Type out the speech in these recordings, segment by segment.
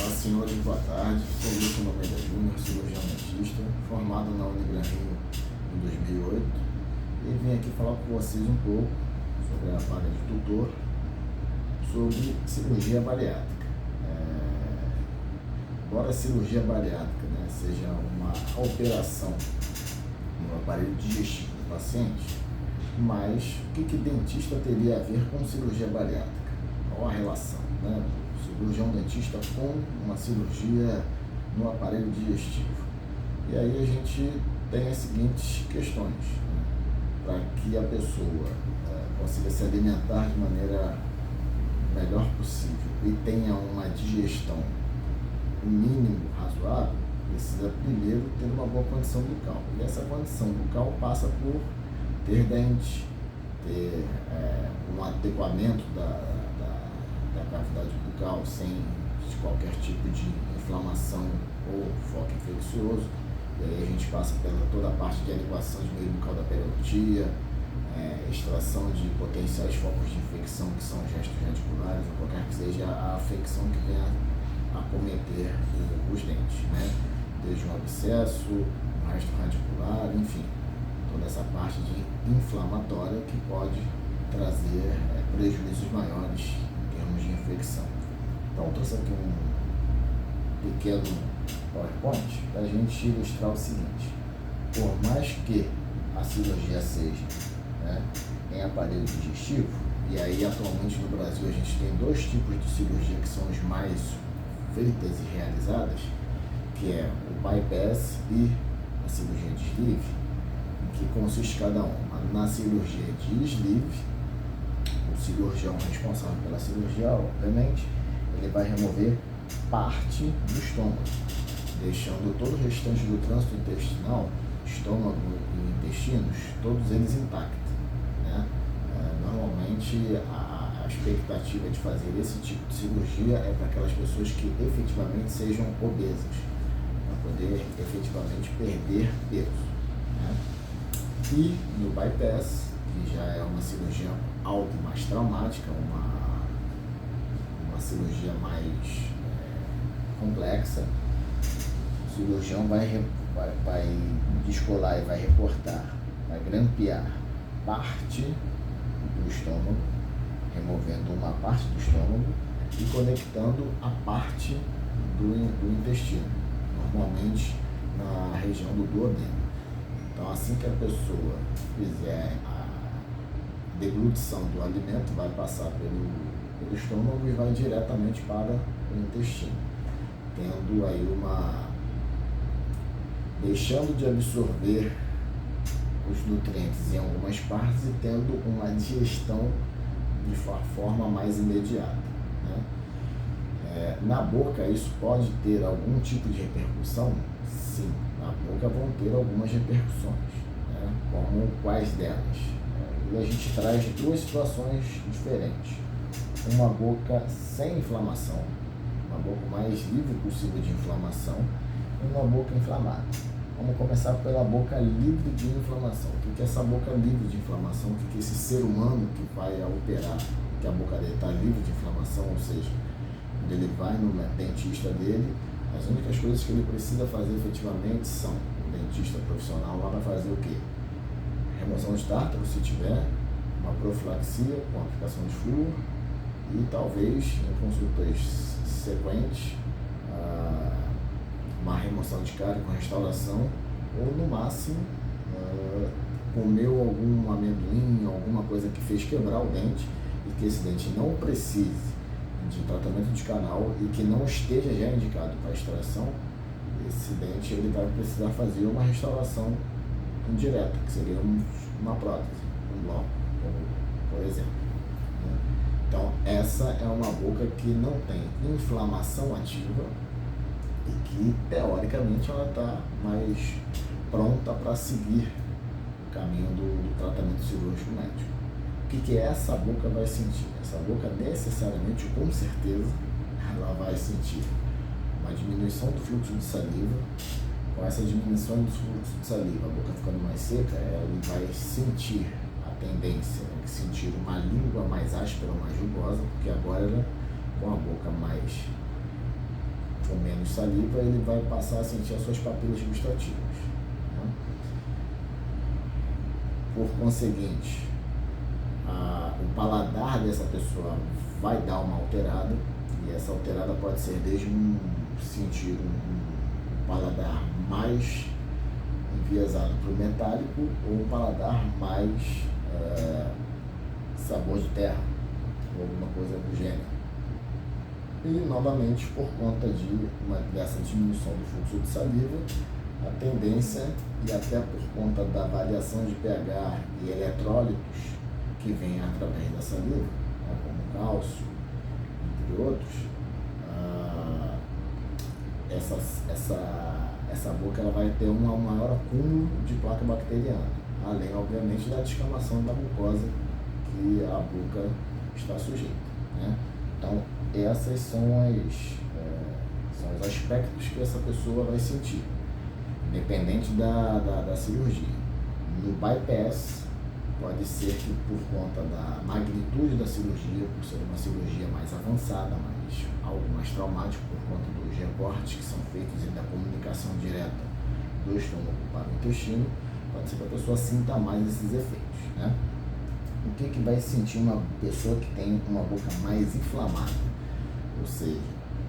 Olá, senhores, boa tarde. Sou Wilson Almeida Júnior, cirurgião dentista, formado na Unigran Rio em 2008 e vim aqui falar com vocês um pouco sobre a vaga de tutor, sobre cirurgia bariátrica. Embora a cirurgia bariátrica, seja uma alteração no aparelho digestivo do paciente, mas o que dentista teria a ver com cirurgia bariátrica? Qual a relação, cirurgião dentista com uma cirurgia no aparelho digestivo? E aí a gente tem as seguintes questões, para que a pessoa consiga se alimentar de maneira melhor possível e tenha uma digestão o mínimo razoável, precisa primeiro ter uma boa condição bucal. E essa condição bucal passa por ter dente, ter um adequamento da cavidade bucal sem qualquer tipo de inflamação ou foco infeccioso. E aí a gente passa pela toda a parte de adequação de meio bucal da periodontia, extração de potenciais focos de infecção que são gestos radiculares ou qualquer que seja a afecção que venha a acometer os dentes, desde um abscesso, um resto radicular, enfim, toda essa parte de inflamatória que pode trazer prejuízos maiores em termos de infecção. Então, eu trouxe aqui um pequeno PowerPoint para a gente ilustrar o seguinte: por mais que a cirurgia seja em aparelho digestivo, e aí atualmente no Brasil a gente tem dois tipos de cirurgia que são os mais feitas e realizadas, que é o bypass e a cirurgia de sleeve, que consiste cada uma. Na cirurgia de sleeve, o cirurgião responsável pela cirurgia, obviamente, ele vai remover parte do estômago, deixando todo o restante do trânsito intestinal, estômago e intestinos, todos eles intactos. Normalmente a expectativa de fazer esse tipo de cirurgia é para aquelas pessoas que efetivamente sejam obesas, para poder efetivamente perder peso. E no bypass, que já é uma cirurgia algo mais traumática, uma cirurgia mais complexa, o cirurgião vai descolar e vai recortar, vai grampear parte do estômago, removendo uma parte do estômago e conectando a parte do intestino, normalmente na região do duodeno. Então, assim que a pessoa fizer a deglutição do alimento, vai passar pelo estômago e vai diretamente para o intestino, tendo aí deixando de absorver os nutrientes em algumas partes e tendo uma digestão de forma mais imediata. Na boca isso pode ter algum tipo de repercussão? Sim, na boca vão ter algumas repercussões, como quais delas? E a gente traz duas situações diferentes: uma boca sem inflamação, uma boca mais livre possível de inflamação, e uma boca inflamada. Vamos começar pela boca livre de inflamação. O que é essa boca livre de inflamação? O que é esse ser humano que vai operar, que a boca dele está livre de inflamação? Ou seja, quando ele vai no dentista dele, as únicas coisas que ele precisa fazer efetivamente são: o dentista profissional lá vai fazer o quê? Remoção de tártaro, se tiver, uma profilaxia com aplicação de flúor e talvez em consultas sequentes uma remoção de cárie com restauração, ou no máximo comeu algum amendoim, alguma coisa que fez quebrar o dente e que esse dente não precise de tratamento de canal e que não esteja já indicado para extração, esse dente ele vai precisar fazer uma restauração indireta, que seria uma prótese, um bloco, por exemplo. Então, essa é uma boca que não tem inflamação ativa e que, teoricamente, ela está mais pronta para seguir o caminho do tratamento cirúrgico médico. O que essa boca vai sentir? Essa boca, necessariamente, com certeza, ela vai sentir uma diminuição do fluxo de saliva. Com essa diminuição do fluxo de saliva, a boca ficando mais seca, ela vai sentir a tendência de sentir uma língua mais áspera, mais rugosa, porque agora ela, com a boca mais com menos saliva, ele vai passar a sentir as suas papilas gustativas, né? Por conseguinte, o paladar dessa pessoa vai dar uma alterada, e essa alterada pode ser desde sentir um paladar mais enviesado para o metálico, ou um paladar mais sabor de terra, ou alguma coisa do gênero. E novamente, por conta dessa diminuição do fluxo de saliva, a tendência, e até por conta da variação de pH e eletrólitos que vem através da saliva, né, como cálcio, entre outros, essa boca ela vai ter um maior acúmulo de placa bacteriana, além, obviamente, da descamação da mucosa que a boca está sujeita, né? Então, esses são os aspectos que essa pessoa vai sentir, independente da cirurgia. No bypass, pode ser que por conta da magnitude da cirurgia, por ser uma cirurgia mais avançada, algo mais traumático, por conta dos recortes que são feitos e da comunicação direta do estômago para o intestino, pode ser que a pessoa sinta mais esses efeitos, né? O que vai sentir uma pessoa que tem uma boca mais inflamada? Ou seja,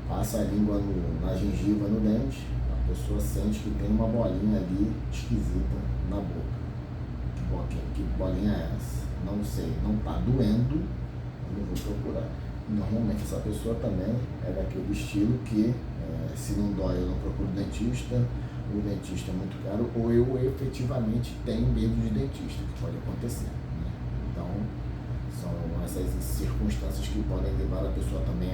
passa a língua na gengiva, no dente, a pessoa sente que tem uma bolinha ali esquisita na boca. Que bolinha é essa? Não sei, não está doendo, eu não vou procurar. Normalmente essa pessoa também é daquele estilo que se não dói eu não procuro dentista, o dentista é muito caro, ou eu efetivamente tenho medo de dentista, que pode acontecer, né? Então, são essas circunstâncias que podem levar a pessoa também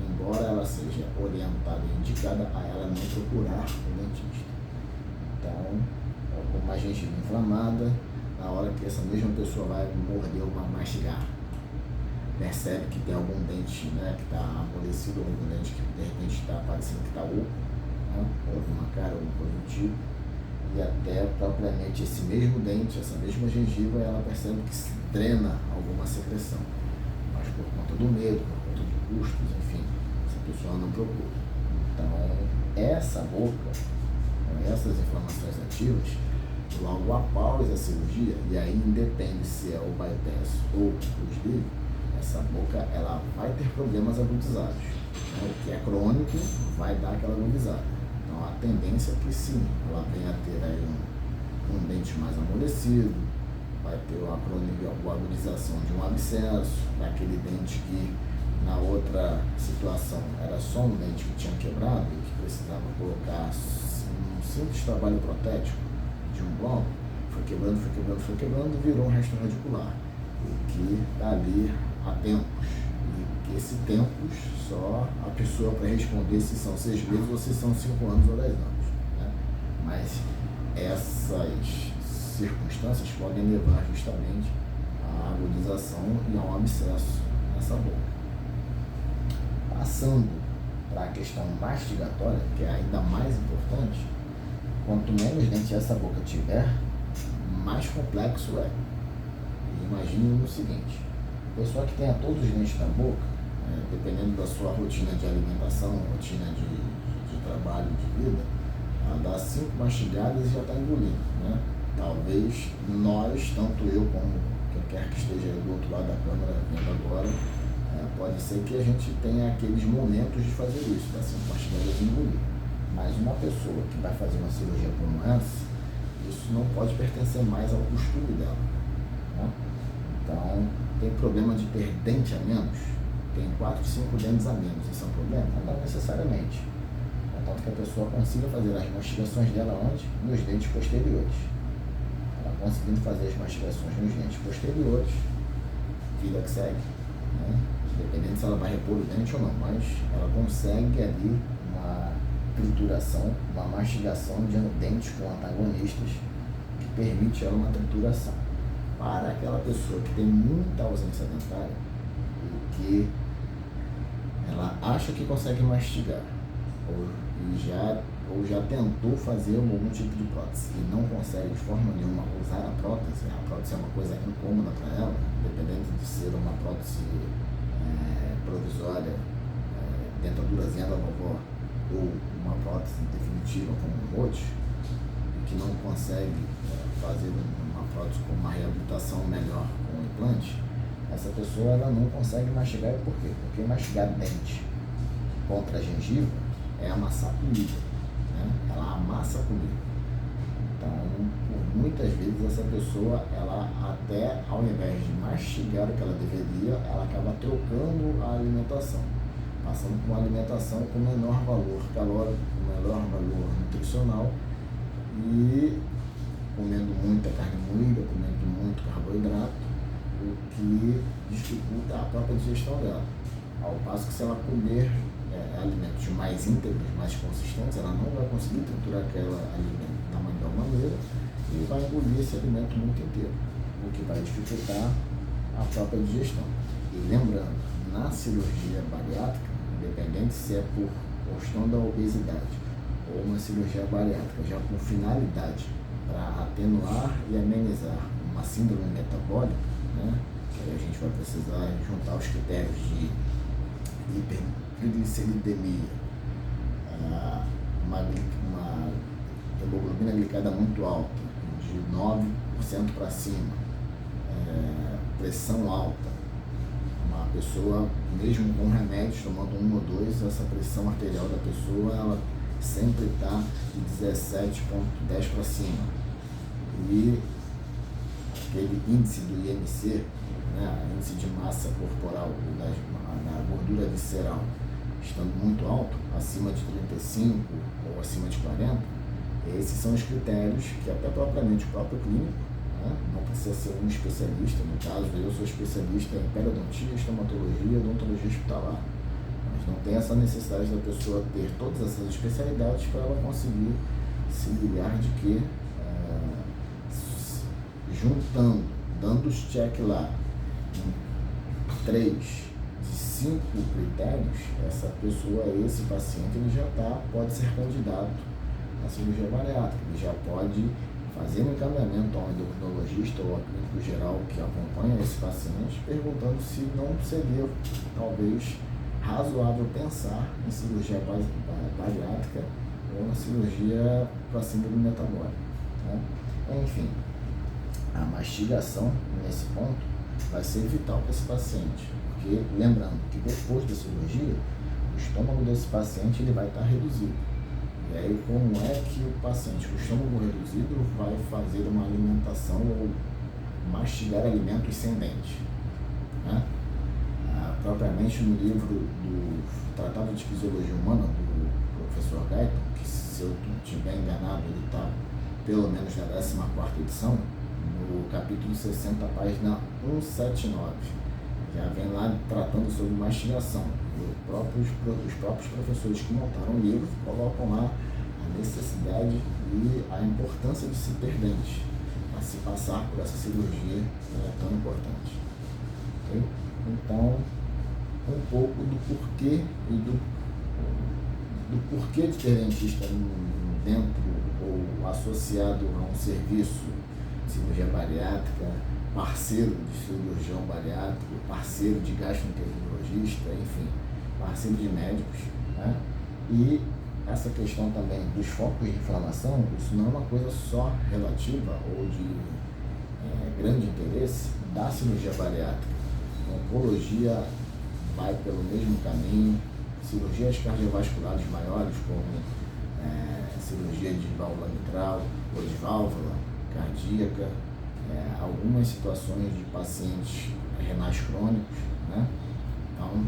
embora ela seja orientada e indicada, a ela não procurar o dentista. Então, com uma gengiva inflamada, na hora que essa mesma pessoa vai morder ou vai mastigar, percebe que tem algum dente, né, que está amolecido, ou algum dente que de repente está parecendo que está oco, né, ou alguma cara, alguma coisa do tipo, e até propriamente esse mesmo dente, essa mesma gengiva, ela percebe que se drena alguma secreção, mas por conta do medo, por conta de custos, enfim, essa pessoa não procura. Então, essa boca, com essas inflamações ativas, logo após a cirurgia, e aí independe se é o bypass ou o sleeve, essa boca ela vai ter problemas agudizados, né? O que é crônico vai dar aquela agudizada. Então a tendência é que sim, ela venha a ter aí um dente mais amolecido, vai ter uma crônica ou agudização de um abscesso, daquele dente que na outra situação era só um dente que tinha quebrado e que precisava colocar um simples trabalho protético de um bloco, foi quebrando, virou um resto radicular, e que está ali há tempos, e que esse tempos só a pessoa para responder se são 6 meses ou se são 5 anos ou 10 anos, né? Mas essas circunstâncias podem levar justamente à agudização e a um abscesso nessa boca. Passando para a questão mastigatória, que é ainda mais importante, quanto menos dente essa boca tiver, mais complexo é. Imagine o seguinte: a pessoa que tenha todos os dentes na boca, dependendo da sua rotina de alimentação, rotina de trabalho, de vida, ela dá 5 mastigadas e já está engolindo, né? Talvez nós, tanto eu como quem quer que esteja do outro lado da câmera vendo agora, pode ser que a gente tenha aqueles momentos de fazer isso, dar 5 mastigadas e engolir. Mas uma pessoa que vai fazer uma cirurgia como essa, isso não pode pertencer mais ao costume dela, né? Então, tem problema de ter dente a menos? Tem 4, 5 dentes a menos, isso é um problema? Não necessariamente. Contanto que a pessoa consiga fazer as mastigações dela onde? Nos dentes posteriores. Ela conseguindo fazer as mastigações nos dentes posteriores, vida que segue, né? Dependendo se ela vai repor o dente ou não, mas ela consegue ali uma trituração, uma mastigação de dentes com antagonistas que permite ela uma trituração. Para aquela pessoa que tem muita ausência dentária e que ela acha que consegue mastigar ou já tentou fazer algum tipo de prótese e não consegue de forma nenhuma usar a prótese é uma coisa incômoda para ela, independente de ser uma prótese provisória, dentadurazinha da vovó ou uma prótese definitiva como um Rote, e que não consegue fazer uma prótese com uma reabilitação melhor com o implante, essa pessoa ela não consegue mastigar. Por quê? Porque mastigar dente contra a gengiva é amassar comida, né? Ela amassa a comida. Então, muitas vezes essa pessoa, ela até ao invés de mastigar o que ela deveria, ela acaba trocando a alimentação, passando por uma alimentação com menor valor calórico, com menor valor nutricional e comendo muita carne moída, comendo muito carboidrato, o que dificulta a própria digestão dela. Ao passo que se ela comer alimentos mais íntegros, mais consistentes, ela não vai conseguir triturar aquele alimento da melhor maneira e vai engolir esse alimento muito inteiro, o que vai dificultar a própria digestão. E lembrando, na cirurgia bariátrica, independente se é por questão da obesidade ou uma cirurgia bariátrica já com finalidade para atenuar e amenizar uma síndrome metabólica, né, que aí a gente vai precisar juntar os critérios de hipergliceridemia, uma hemoglobina glicada muito alta, de 9% para cima, pressão alta. Uma pessoa, mesmo com remédios, tomando 1 ou 2, essa pressão arterial da pessoa, ela sempre está de 17,10 para cima. E aquele índice do IMC, né, índice de massa corporal, na gordura visceral, estando muito alto, acima de 35 ou acima de 40, esses são os critérios que até propriamente o próprio clínico, né, não precisa ser um especialista, no caso eu sou especialista em periodontia, estomatologia e odontologia hospitalar, mas não tem essa necessidade da pessoa ter todas essas especialidades para ela conseguir se ligar de que juntando, dando os check lá em 3 de 5 critérios, essa pessoa, esse paciente, ele já pode ser candidato à cirurgia bariátrica, ele já pode fazer um encaminhamento ao endocrinologista ou ao clínico geral que acompanha esse paciente, perguntando se não seria, talvez, razoável pensar em cirurgia bariátrica ou na cirurgia para síndrome metabólica, né? Enfim, a mastigação, nesse ponto, vai ser vital para esse paciente, porque, lembrando que depois da cirurgia, o estômago desse paciente ele vai estar reduzido. E aí, como é que o paciente com o estômago reduzido vai fazer uma alimentação ou mastigar alimentos sem dente, né? Propriamente no livro do Tratado de Fisiologia Humana, do professor Guyton, que, se eu não estiver enganado, ele está pelo menos na 14ª edição, no capítulo 60, página 179, já vem lá tratando sobre mastigação. Os próprios professores que montaram o livro colocam lá a necessidade e a importância de se ter dente para se passar por essa cirurgia tão importante. Okay? Então, um pouco do porquê e do porquê de ter dentista dentro ou associado a um serviço de cirurgia bariátrica, parceiro de cirurgião bariátrico, parceiro de gastroenterologista, enfim, parceiro de médicos, né? E essa questão também dos focos de inflamação, isso não é uma coisa só relativa ou de grande interesse da cirurgia bariátrica. A oncologia vai pelo mesmo caminho, cirurgias cardiovasculares maiores, como cirurgia de válvula mitral ou de válvula cardíaca, algumas situações de pacientes renais crônicos, né? Então,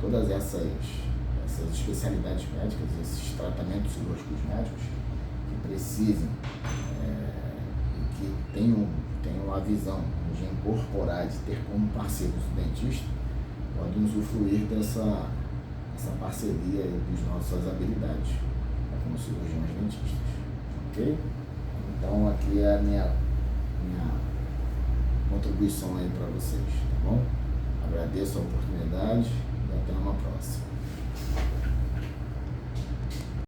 todas essas especialidades médicas, esses tratamentos cirúrgicos médicos que precisem e que tenham a visão de incorporar, de ter como parceiros o dentista, podem usufruir dessa parceria das nossas habilidades como cirurgiões dentistas, ok? Então aqui é a minha contribuição aí para vocês, tá bom? Agradeço a oportunidade e até uma próxima.